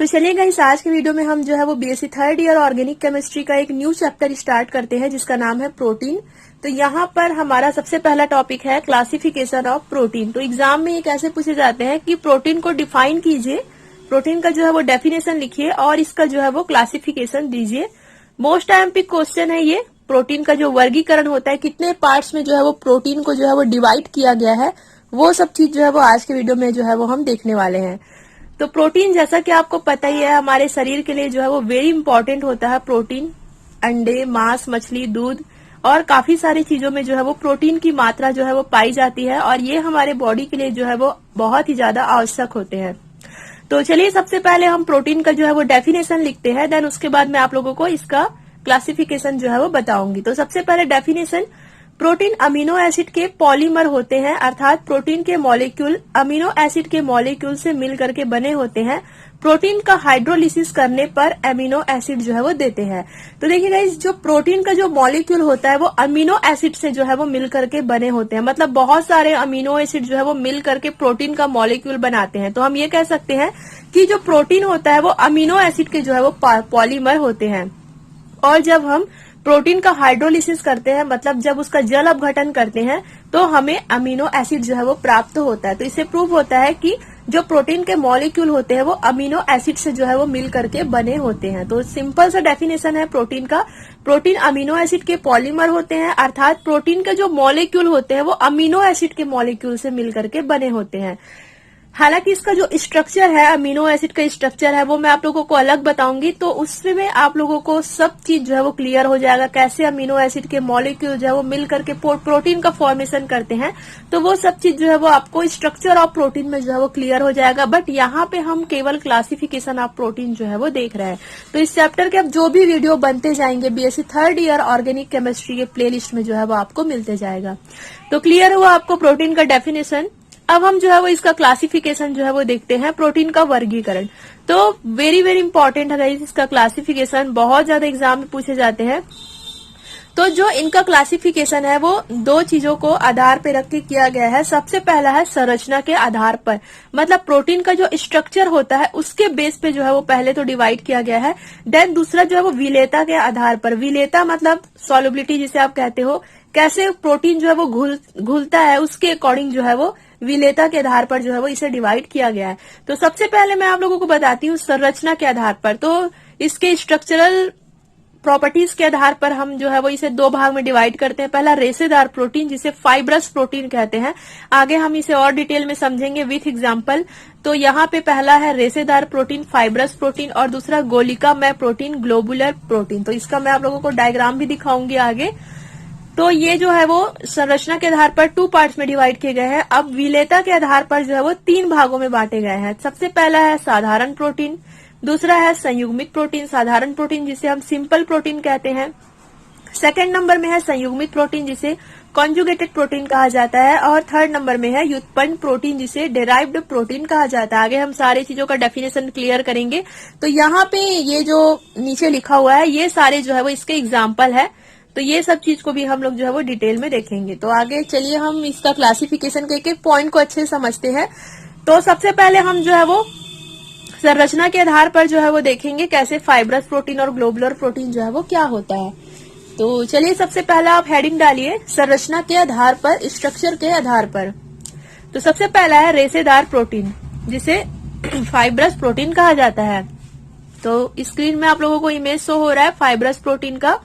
तो चलिए गाइस, आज के वीडियो में हम जो है वो BSc third year organic chemistry का एक न्यू चैप्टर स्टार्ट करते हैं जिसका नाम है प्रोटीन। तो यहाँ पर हमारा सबसे पहला टॉपिक है क्लासिफिकेशन ऑफ प्रोटीन। तो एग्जाम में ये कैसे पूछे जाते हैं कि प्रोटीन को डिफाइन कीजिए, प्रोटीन का जो है वो डेफिनेशन लिखिए और इसका जो है वो क्लासिफिकेशन दीजिए। मोस्ट आईएमपी क्वेश्चन है ये। प्रोटीन का जो वर्गीकरण होता है, कितने पार्ट्स में जो है वो प्रोटीन को जो है वो डिवाइड किया गया है, वो सब चीज जो है वो आज के वीडियो में जो है वो हम देखने वाले हैं। तो प्रोटीन जैसा कि आपको पता ही है हमारे शरीर के लिए जो है वो वेरी इंपॉर्टेंट होता है। प्रोटीन अंडे, मांस, मछली, दूध और काफी सारी चीजों में जो है वो प्रोटीन की मात्रा जो है वो पाई जाती है और ये हमारे बॉडी के लिए जो है वो बहुत ही ज्यादा आवश्यक होते हैं। तो चलिए सबसे पहले हम प्रोटीन का जो है वो डेफिनेशन लिखते हैं, देन उसके बाद मैं आप लोगों को इसका क्लासिफिकेशन जो है वो बताऊंगी। तो सबसे पहले डेफिनेशन, प्रोटीन अमीनो एसिड के पॉलीमर होते हैं, अर्थात प्रोटीन के मॉलिक्यूल अमीनो एसिड के मॉलिक्यूल से मिल करके बने होते हैं। प्रोटीन का हाइड्रोलिसिस करने पर अमीनो एसिड जो है वो देते हैं। तो देखिए गाइस, जो प्रोटीन का जो मॉलिक्यूल होता है वो अमीनो एसिड से जो है वो मिल करके बने होते हैं। मतलब बहुत सारे अमीनो एसिड जो है वो मिल करके प्रोटीन का मॉलिक्यूल बनाते हैं। तो हम ये कह सकते हैं कि जो प्रोटीन होता है वो अमीनो एसिड के जो है वो पॉलीमर होते हैं। और जब हम प्रोटीन का हाइड्रोलिसिस करते हैं, मतलब जब उसका जल अपघटन करते हैं, तो हमें अमीनो एसिड जो है वो प्राप्त होता है। तो इससे प्रूव होता है कि जो प्रोटीन के मॉलिक्यूल होते हैं वो अमीनो एसिड से जो है वो मिल करके बने होते हैं। तो सिंपल सा डेफिनेशन है प्रोटीन का। प्रोटीन अमीनो एसिड के पॉलीमर होते हैं, अर्थात प्रोटीन के जो मॉलिक्यूल होते हैं वो अमीनो एसिड के मॉलिक्यूल से मिल करके बने होते हैं। हालांकि इसका जो स्ट्रक्चर है, अमीनो एसिड का स्ट्रक्चर है, वो मैं आप लोगों को अलग बताऊंगी। तो उसमें आप लोगों को सब चीज जो है वो क्लियर हो जाएगा, कैसे अमीनो एसिड के मॉलिक्यूल जो है वो मिल करके प्रोटीन का फॉर्मेशन करते हैं। तो वो सब चीज जो है वो आपको स्ट्रक्चर ऑफ प्रोटीन में जो है वो क्लियर हो जाएगा। बट यहाँ पे हम केवल क्लासिफिकेशन ऑफ प्रोटीन जो है वो देख रहे हैं। तो इस चैप्टर के अब जो भी वीडियो बनते जाएंगे BSc third year organic chemistry के प्ले लिस्ट में जो है वो आपको मिलते जाएगा। तो क्लियर हुआ आपको प्रोटीन का डेफिनेशन। अब हम जो है वो इसका क्लासिफिकेशन जो है वो देखते हैं, प्रोटीन का वर्गीकरण। तो वेरी वेरी इंपॉर्टेंट है गाइस, इसका क्लासिफिकेशन बहुत ज्यादा एग्जाम में पूछे जाते हैं। तो जो इनका क्लासिफिकेशन है वो दो चीजों को आधार पे रख के किया गया है। सबसे पहला है संरचना के आधार पर, मतलब प्रोटीन का जो स्ट्रक्चर होता है उसके बेस पे जो है वो पहले तो डिवाइड किया गया है। देन दूसरा जो है वो विलेयता के आधार पर, विलेयता मतलब सॉल्युबिलिटी जिसे आप कहते हो, कैसे प्रोटीन जो है वो घुलता है, उसके अकॉर्डिंग जो है वो विलेयता के आधार पर जो है वो इसे डिवाइड किया गया है। तो सबसे पहले मैं आप लोगों को बताती हूँ संरचना के आधार पर। तो इसके स्ट्रक्चरल प्रॉपर्टीज के आधार पर हम जो है वो इसे दो भाग में डिवाइड करते हैं। पहला रेशेदार प्रोटीन जिसे फाइब्रस प्रोटीन कहते हैं, आगे हम इसे और डिटेल में समझेंगे विथ एग्जांपल। तो यहाँ पे पहला है रेशेदार प्रोटीन, फाइब्रस प्रोटीन, और दूसरा गोलिकामय प्रोटीन, ग्लोबुलर प्रोटीन। तो इसका मैं आप लोगों को डायग्राम भी दिखाऊंगी आगे। तो ये जो है वो संरचना के आधार पर टू पार्ट्स में डिवाइड किए गए हैं। अब विलेयता के आधार पर जो है वो तीन भागों में बांटे गए हैं। सबसे पहला है साधारण प्रोटीन, दूसरा है संयुग्मित प्रोटीन, साधारण प्रोटीन जिसे हम सिंपल प्रोटीन कहते हैं। सेकंड नंबर में है संयुग्मित प्रोटीन जिसे कॉन्जुगेटेड प्रोटीन कहा जाता है, और थर्ड नंबर में है व्युत्पन्न प्रोटीन जिसे डेराइव्ड प्रोटीन कहा जाता है। आगे हम सारी चीजों का डेफिनेशन क्लियर करेंगे। तो यहाँ पे ये जो नीचे लिखा हुआ है ये सारे जो है वो इसके एग्जाम्पल है। तो ये सब चीज को भी हम लोग जो है वो डिटेल में देखेंगे। तो आगे चलिए हम इसका क्लासिफिकेशन के एक पॉइंट को अच्छे से समझते हैं। तो सबसे पहले हम जो है वो संरचना के आधार पर जो है वो देखेंगे कैसे फाइब्रस प्रोटीन और ग्लोबुलर प्रोटीन जो है वो क्या होता है। तो चलिए सबसे पहला आप हेडिंग डालिए, संरचना के आधार पर, स्ट्रक्चर के आधार पर। तो सबसे पहला है रेशेदार प्रोटीन जिसे फाइब्रस प्रोटीन कहा जाता है। तो स्क्रीन में आप लोगों को इमेज शो हो रहा है फाइब्रस प्रोटीन का।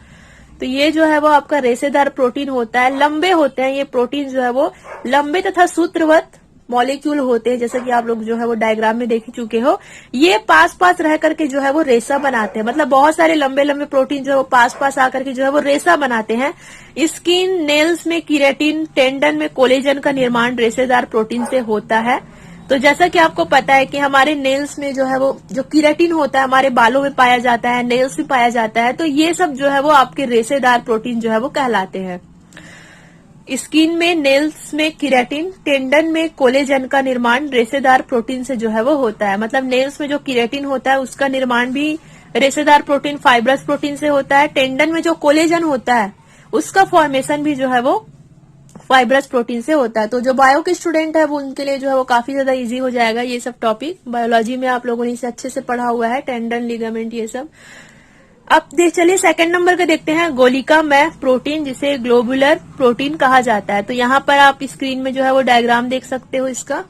तो ये जो है वो आपका रेशेदार प्रोटीन होता है, लंबे होते हैं ये प्रोटीन जो है वो, लंबे तथा सूत्रवत मॉलिक्यूल होते हैं, जैसे कि आप लोग जो है वो डायग्राम में देख चुके हो। ये पास पास रह करके जो है वो रेशा बनाते हैं, मतलब बहुत सारे लंबे लंबे प्रोटीन जो है वो पास पास आकर के जो है वो रेशा बनाते हैं। स्किन, नेल्स में कीरेटिन, टेंडन में कोलेजन का निर्माण रेशेदार प्रोटीन से होता है। तो जैसा कि आपको पता है कि हमारे नेल्स में जो है वो जो कीरेटिन होता है हमारे बालों में पाया जाता है, नेल्स में पाया जाता है। तो ये सब जो है वो आपके रेशेदार प्रोटीन जो है वो कहलाते हैं। स्किन में, नेल्स में कीरेटिन, टेंडन में कोलेजन का निर्माण रेशेदार प्रोटीन से जो है वो होता है। मतलब नेल्स में जो कीरेटिन होता है उसका निर्माण भी रेशेदार प्रोटीन फाइब्रस प्रोटीन से होता है। टेंडन में जो कोलेजन होता है उसका फॉर्मेशन भी जो है वो फाइब्रस प्रोटीन से होता है। तो जो बायो के स्टूडेंट है वो उनके लिए जो है वो काफी ज्यादा इजी हो जाएगा ये सब टॉपिक। बायोलॉजी में आप लोगों ने इसे अच्छे से पढ़ा हुआ है, टेंडन, लिगामेंट, ये सब। अब चलिए सेकंड नंबर का देखते हैं, गोलिका में प्रोटीन, जिसे ग्लोबुलर प्रोटीन कहा जाता है। तो यहाँ पर आप स्क्रीन में जो है वो डायग्राम देख सकते हो इसका।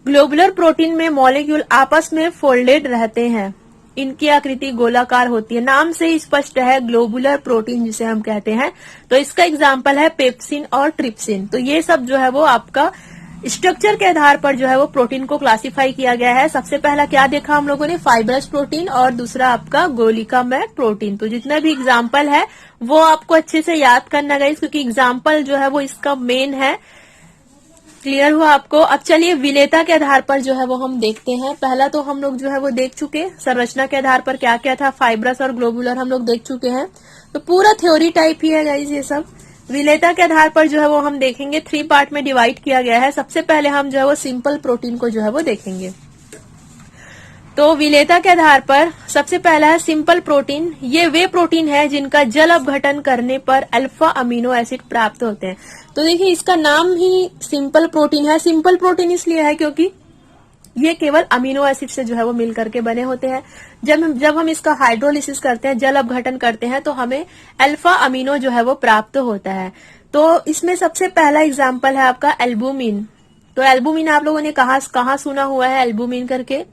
ग्लोबुलर प्रोटीन में मॉलिक्यूल आपस में फोल्डेड रहते हैं, इनकी आकृति गोलाकार होती है। नाम से ही स्पष्ट है, ग्लोबुलर प्रोटीन जिसे हम कहते हैं। तो इसका एग्जाम्पल है पेप्सिन और ट्रिप्सिन। तो ये सब जो है वो आपका स्ट्रक्चर के आधार पर जो है वो प्रोटीन को क्लासिफाई किया गया है। सबसे पहला क्या देखा हम लोगों ने, फाइब्रस प्रोटीन, और दूसरा आपका गोलिका में प्रोटीन। तो जितना भी एग्जाम्पल है वो आपको अच्छे से याद करना गाइस, क्योंकि एग्जाम्पल जो है वो इसका मेन है। क्लियर हुआ आपको। अब चलिए विलेयता के आधार पर जो है वो हम देखते हैं। पहला तो हम लोग जो है वो देख चुके, संरचना के आधार पर क्या क्या था, फाइब्रस और ग्लोबुलर हम लोग देख चुके हैं। तो पूरा थ्योरी टाइप ही है गाइस ये सब। विलेयता के आधार पर जो है वो हम देखेंगे, 3 पार्ट में डिवाइड किया गया है। सबसे पहले हम जो है वो सिंपल प्रोटीन को जो है वो देखेंगे। तो विलेयता के आधार पर सबसे पहला है सिंपल प्रोटीन। ये वे प्रोटीन है जिनका जल अपघटन करने पर अल्फा अमीनो एसिड प्राप्त होते हैं। तो देखिए इसका नाम ही सिंपल प्रोटीन है। सिंपल प्रोटीन इसलिए है क्योंकि ये केवल अमीनो एसिड से जो है वो मिल करके बने होते हैं। जब हम इसका हाइड्रोलिसिस करते हैं, जल अपघटन करते हैं, तो हमें अल्फा अमीनो जो है वो प्राप्त होता है। तो इसमें सबसे पहला एग्जाम्पल है आपका एल्बुमिन। तो एल्बुमिन आप लोगों ने कहाँ सुना हुआ है एल्बुमिन करके?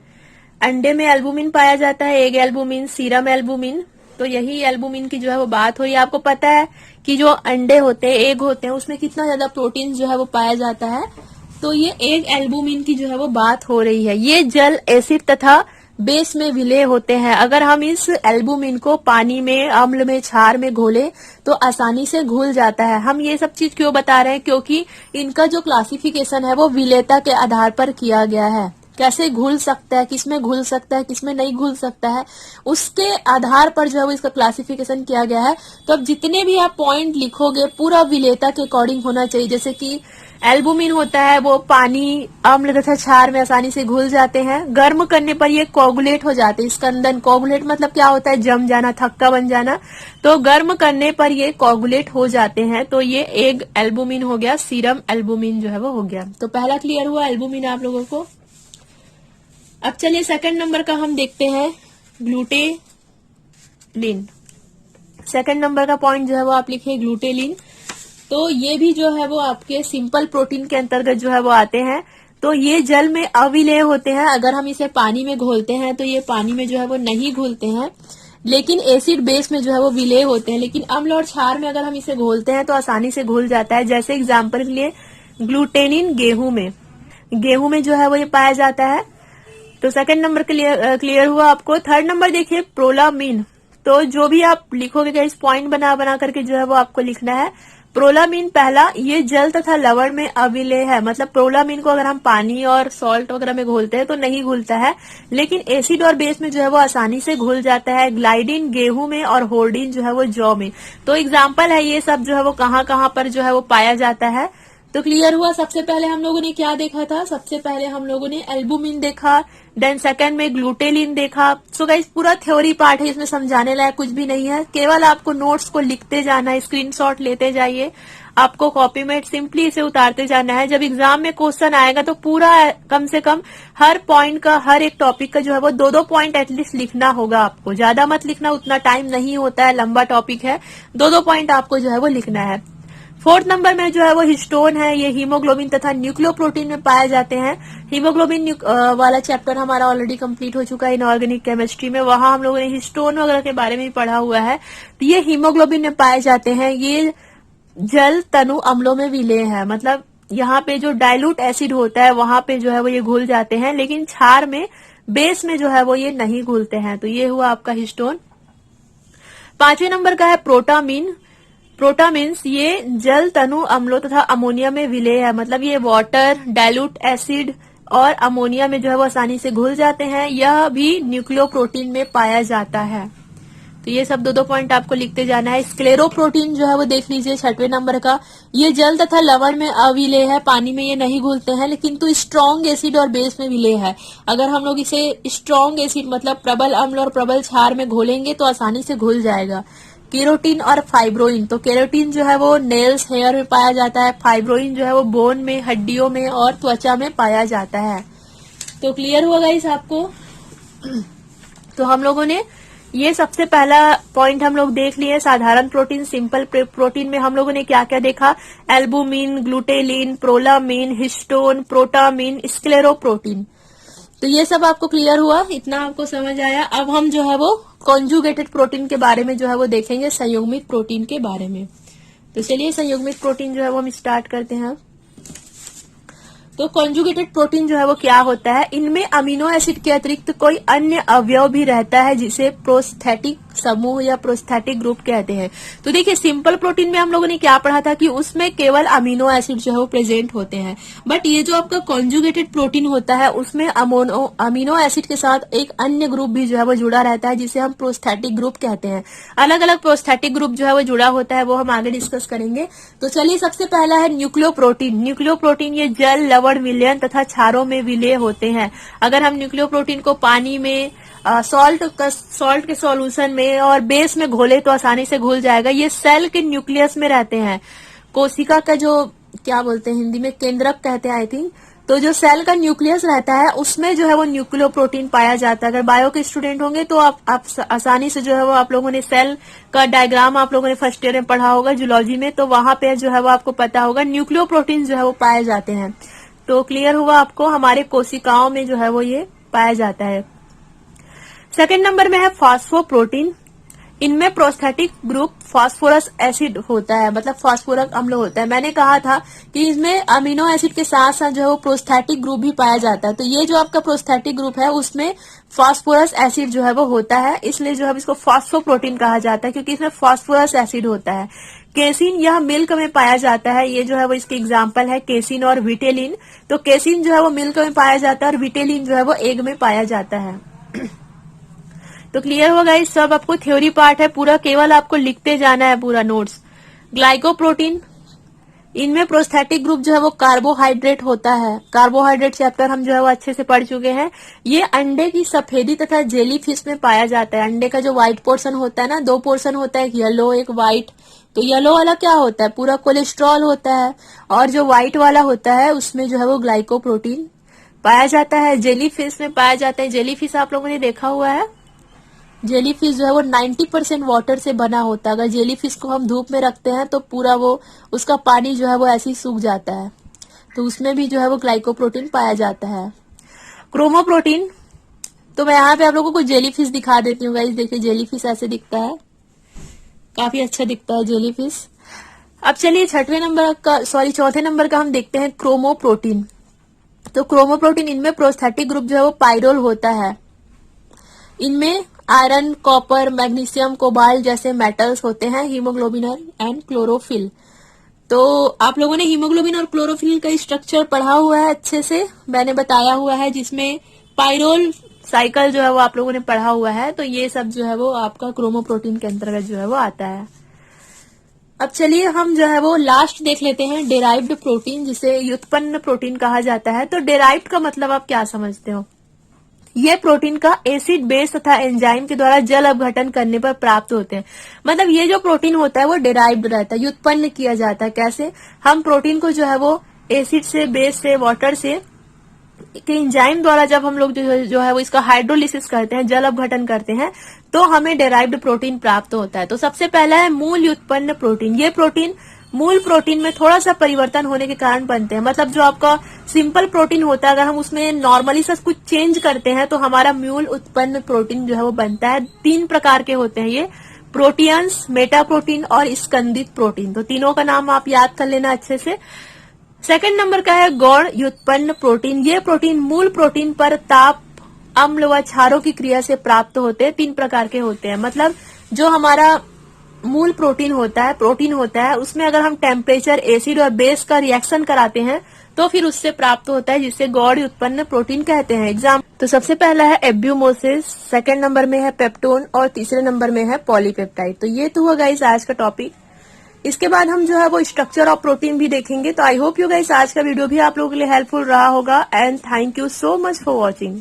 अंडे में एल्बुमिन पाया जाता है, एग एल्बुमिन, सीरम एल्बुमिन। तो यही एल्बुमिन की जो है वो बात हो रही है। आपको पता है कि जो अंडे होते हैं, एग होते हैं, उसमें कितना ज्यादा प्रोटीन जो है वो पाया जाता है। तो ये एग एल्बुमिन की जो है वो बात हो रही है। ये जल, एसिड तथा बेस में विलय होते हैं। अगर हम इस एल्बुमिन को पानी में, अम्ल में, क्षार में घोले तो आसानी से घुल जाता है। हम ये सब चीज क्यों बता रहे हैं? क्योंकि इनका जो क्लासिफिकेशन है वो विलेयता के आधार पर किया गया है। कैसे घुल सकता है, किसमें घुल सकता है, किसमें नहीं घुल सकता है, उसके आधार पर जो है वो इसका क्लासिफिकेशन किया गया है। तो अब जितने भी आप पॉइंट लिखोगे पूरा विलेयता के अकॉर्डिंग होना चाहिए। जैसे कि एल्बुमिन होता है वो पानी, अम्ल तथा क्षार में आसानी से घुल जाते हैं। गर्म करने पर ये कोगुलेट हो जाते हैं। स्कंदन, कोगुलेट मतलब क्या होता है? जम जाना, थक्का बन जाना। तो गर्म करने पर ये कोगुलेट हो जाते हैं। तो ये एग एल्बुमिन हो गया, सीरम एल्बुमिन जो है वो हो गया। तो पहला क्लियर हुआ एल्बुमिन आप लोगों को। अब चलिए सेकंड नंबर का हम देखते हैं, ग्लूटेलिन। सेकंड नंबर का पॉइंट जो है वो आप लिखिए ग्लूटेलिन। तो ये भी जो है वो आपके सिंपल प्रोटीन के अंतर्गत जो है वो आते हैं। तो ये जल में अविलेय होते हैं। अगर हम इसे पानी में घोलते हैं तो ये पानी में जो है वो नहीं घुलते हैं, लेकिन एसिड बेस में जो है वो विलेय होते हैं। लेकिन अम्ल और क्षार में अगर हम इसे घोलते हैं तो आसानी से घुल जाता है। जैसे एग्जाम्पल के लिए ग्लूटेनिन गेहूं में जो है वो ये पाया जाता है। तो सेकंड नंबर क्लियर हुआ आपको। थर्ड नंबर देखिए प्रोलामीन। तो जो भी आप लिखोगे इस पॉइंट बना करके जो है वो आपको लिखना है। प्रोलामीन पहला, ये जल तथा लवण में अविलेय है। मतलब प्रोलामीन को अगर हम पानी और सॉल्ट वगैरह में घोलते हैं तो नहीं घुलता है, लेकिन एसिड और बेस में जो है वो आसानी से घुल जाता है। ग्लाइडिन गेहूं में और होर्डिन जो है वो जौ में। तो एग्जाम्पल है ये सब जो है वो कहाँ पर जो है वो पाया जाता है। तो क्लियर हुआ। सबसे पहले हम लोगों ने क्या देखा था? सबसे पहले हम लोगों ने एल्बुमिन देखा, देन सेकंड में ग्लूटेलिन देखा। सो गाइस पूरा थ्योरी पार्ट है, इसमें समझाने लायक कुछ भी नहीं है। केवल आपको नोट्स को लिखते जाना है, स्क्रीनशॉट लेते जाइए, आपको कॉपी में सिंपली इसे उतारते जाना है। जब एग्जाम में क्वेश्चन आएगा तो पूरा कम से कम हर पॉइंट का, हर एक टॉपिक का जो है वो 2-2 पॉइंट एटलीस्ट लिखना होगा आपको। ज्यादा मत लिखना, उतना टाइम नहीं होता है, लंबा टॉपिक है। 2-2 पॉइंट आपको जो है वो लिखना है। फोर्थ नंबर में जो है वो हिस्टोन है। ये हीमोग्लोबिन तथा न्यूक्लियोप्रोटीन में पाए जाते हैं। हीमोग्लोबिन वाला चैप्टर हमारा ऑलरेडी कंप्लीट हो चुका है इनऑर्गेनिक केमिस्ट्री में। वहां हम लोगों ने हिस्टोन वगैरह के बारे में भी पढ़ा हुआ है। तो ये हीमोग्लोबिन में पाए जाते हैं। ये जल तनु अम्लों में विलेय है। मतलब यहाँ पे जो डाइल्यूट एसिड होता है वहां पे जो है वो ये घुल जाते हैं, लेकिन क्षार में, बेस में जो है वो ये नहीं घुलते हैं। तो ये हुआ आपका हिस्टोन। 5वें नंबर का है प्रोटामीन। प्रोटामीन्स ये जल तनु अम्लों तथा अमोनिया में विलेय है। मतलब ये वाटर, डाइल्यूट एसिड और अमोनिया में जो है वो आसानी से घुल जाते हैं। यह भी न्यूक्लियोप्रोटीन में पाया जाता है। तो ये सब 2-2 पॉइंट आपको लिखते जाना है। स्क्लेरोप्रोटीन जो है वो देख लीजिए 6वें नंबर का। ये जल तथा लवण में अविलेय है, पानी में ये नहीं घुलते हैं, लेकिन तो स्ट्रॉन्ग एसिड और बेस में विलेय है। अगर हम लोग इसे स्ट्रॉन्ग एसिड मतलब प्रबल अम्ल और प्रबल क्षार में घोलेंगे तो आसानी से घुल जाएगा। केरोटीन और फाइब्रोइन। तो केरोटीन जो है वो नेल्स हेयर में पाया जाता है, फाइब्रोइन जो है वो बोन में, हड्डियों में और त्वचा में पाया जाता है। तो क्लियर हुआ गाइस आपको। तो हम लोगों ने ये सबसे पहला पॉइंट हम लोग देख लिए, साधारण प्रोटीन। सिंपल प्रोटीन में हम लोगों ने क्या क्या देखा, एल्बुमिन, ग्लूटेलिन, प्रोलामिन, हिस्टोन, प्रोटामिन, स्क्लेरोप्रोटीन। तो ये सब आपको क्लियर हुआ, इतना आपको समझ आया। अब हम जो है वो कॉन्जुगेटेड प्रोटीन के बारे में जो है वो देखेंगे, संयुग्मित प्रोटीन के बारे में। तो चलिए संयुग्मित प्रोटीन जो है वो हम स्टार्ट करते हैं। तो कॉन्जुगेटेड प्रोटीन जो है वो क्या होता है, इनमें अमीनो एसिड के अतिरिक्त कोई अन्य अवयव भी रहता है जिसे प्रोस्थेटिक समूह या प्रोस्थेटिक ग्रुप कहते हैं। तो देखिए सिंपल प्रोटीन में हम लोगों ने क्या पढ़ा था कि उसमें केवल अमीनो एसिड जो है वो प्रेजेंट होते हैं, बट ये जो आपका कॉन्जुगेटेड प्रोटीन होता है उसमें अमीनो एसिड के साथ एक अन्य ग्रुप भी जो है वो जुड़ा रहता है जिसे हम प्रोस्थेटिक ग्रुप कहते हैं। अलग अलग प्रोस्थेटिक ग्रुप जो है वो जुड़ा होता है, वो हम आगे डिस्कस करेंगे। तो चलिए सबसे पहला है न्यूक्लियोप्रोटीन। न्यूक्लियोप्रोटीन ये जल, लवण, विलयन तथा क्षारों में विलय होते हैं। अगर हम न्यूक्लियोप्रोटीन को पानी में, सॉल्ट के सॉल्यूशन में और बेस में घोले तो आसानी से घुल जाएगा। ये सेल के न्यूक्लियस में रहते हैं। कोशिका का जो क्या बोलते हैं हिंदी में, केंद्रक कहते हैं आई थिंक। तो जो सेल का न्यूक्लियस रहता है उसमें जो है वो न्यूक्लियोप्रोटीन पाया जाता है। अगर बायो के स्टूडेंट होंगे तो आप आसानी से जो है वो, आप लोगों ने सेल का डायग्राम आप लोगों ने फर्स्ट ईयर में पढ़ा होगा जूलॉजी में, तो वहां पे जो है वो आपको पता होगा न्यूक्लियोप्रोटीन जो है वो पाए जाते हैं। तो क्लियर हुआ आपको, हमारे कोशिकाओं में जो है वो ये पाया जाता है। सेकंड नंबर में है फास्फोप्रोटीन। इनमें प्रोस्थेटिक ग्रुप फास्फोरस एसिड होता है, मतलब फास्फोरक अम्ल होता है। मैंने कहा था कि इसमें अमीनो एसिड के साथ साथ जो है वो प्रोस्थेटिक ग्रुप भी पाया जाता है। तो ये जो आपका प्रोस्थेटिक ग्रुप है उसमें फास्फोरस एसिड जो है वो होता है, इसलिए जो है इसको फास्फोप्रोटीन कहा जाता है क्योंकि इसमें फास्फोरस एसिड होता है। केसिन यह मिल्क में पाया जाता है, ये जो है वो इसके एग्जाम्पल है केसिन और विटेलिन। तो केसिन जो है वो मिल्क में पाया जाता है और विटेलिन जो है वो एग में पाया जाता है। तो क्लियर होगा, इस सब आपको थ्योरी पार्ट है पूरा, केवल आपको लिखते जाना है पूरा नोट्स। ग्लाइकोप्रोटीन, इनमें प्रोस्थेटिक ग्रुप जो है वो कार्बोहाइड्रेट होता है। कार्बोहाइड्रेट चैप्टर हम जो है वो अच्छे से पढ़ चुके हैं। ये अंडे की सफेदी तथा जेली फिश में पाया जाता है। अंडे का जो व्हाइट पोर्शन होता है ना, दो पोर्शन होता है, एक येलो एक व्हाइट। तो येलो वाला क्या होता है, पूरा कोलेस्ट्रॉल होता है, और जो व्हाइट वाला होता है उसमें जो है वो ग्लाइकोप्रोटीन पाया जाता है। जेली फिश में पाया जाता है। जेली फिश आप लोगों ने देखा हुआ है, जेली फिश जो है वो 90% वाटर से बना होता है। अगर जेली फिश को हम धूप में रखते हैं तो पूरा वो, उसका पानी जो है वो ऐसे ही सूख जाता है। तो उसमें भी जो है वो ग्लाइकोप्रोटीन पाया जाता है। क्रोमोप्रोटीन, तो मैं यहाँ पे आप लोगों को जेली फिश दिखा देती हूँ गाइस। देखिए जेली फिश ऐसे दिखता है, काफी अच्छा दिखता है जेली फिश। अब चलिए चौथे नंबर का हम देखते हैं क्रोमोप्रोटीन। तो क्रोमोप्रोटीन, इनमें प्रोस्थेटिक ग्रुप जो है वो पाइरोल होता है। इनमें आयरन, कॉपर, मैग्नीशियम, कोबाल्ट जैसे मेटल्स होते हैं। हीमोग्लोबिन एंड क्लोरोफिल, तो आप लोगों ने हीमोग्लोबिन और क्लोरोफिल का स्ट्रक्चर पढ़ा हुआ है अच्छे से, मैंने बताया हुआ है, जिसमें पाइरोल साइकिल जो है वो आप लोगों ने पढ़ा हुआ है। तो ये सब जो है वो आपका क्रोमोप्रोटीन के अंतर्गत जो है वो आता है। अब चलिए हम जो है वो लास्ट देख लेते हैं, डेराइव्ड प्रोटीन, जिसे व्युत्पन्न प्रोटीन कहा जाता है। तो डेराइव्ड का मतलब आप क्या समझते हो, ये प्रोटीन का एसिड, बेस तथा एंजाइम के द्वारा जल अपघटन करने पर प्राप्त होते हैं। मतलब ये जो प्रोटीन होता है वो डेराइव्ड रहता है, व्युत्पन्न किया जाता है। कैसे, हम प्रोटीन को जो है वो एसिड से, बेस से, वाटर से के एंजाइम द्वारा जब हम लोग जो है वो इसका हाइड्रोलिसिस करते हैं, जल अपघटन करते हैं, तो हमें डेराइव्ड प्रोटीन प्राप्त होता है। तो सबसे पहला है मूल व्युत्पन्न प्रोटीन। ये प्रोटीन मूल प्रोटीन में थोड़ा सा परिवर्तन होने के कारण बनते हैं। मतलब जो आपका सिंपल प्रोटीन होता है, अगर हम उसमें नॉर्मली से कुछ चेंज करते हैं तो हमारा मूल उत्पन्न प्रोटीन जो है वो बनता है। 3 प्रकार के होते हैं ये, प्रोटियंस, मेटा प्रोटीन और स्कंदित प्रोटीन। तो तीनों का नाम आप याद कर लेना अच्छे से। सेकंड नंबर का है गौण व्युत्पन्न प्रोटीन। ये प्रोटीन मूल प्रोटीन पर ताप, अम्ल व क्षारों की क्रिया से प्राप्त होते हैं। 3 प्रकार के होते हैं। मतलब जो हमारा मूल प्रोटीन होता है उसमें अगर हम टेम्परेचर, एसिड और बेस का रिएक्शन कराते हैं तो फिर उससे प्राप्त होता है, जिससे गौण व्युत्पन्न प्रोटीन कहते हैं। एग्जाम, तो सबसे पहला है एब्यूमोसिस, सेकंड नंबर में है पेप्टोन और तीसरे नंबर में है पॉलीपेप्टाइड। तो ये तो हुआ गाइस आज का टॉपिक। इसके बाद हम जो है वो स्ट्रक्चर ऑफ प्रोटीन भी देखेंगे। तो आई होप यू गाइस आज का वीडियो भी आप लोगों के लिए हेल्पफुल रहा होगा, and thank you so much for watching.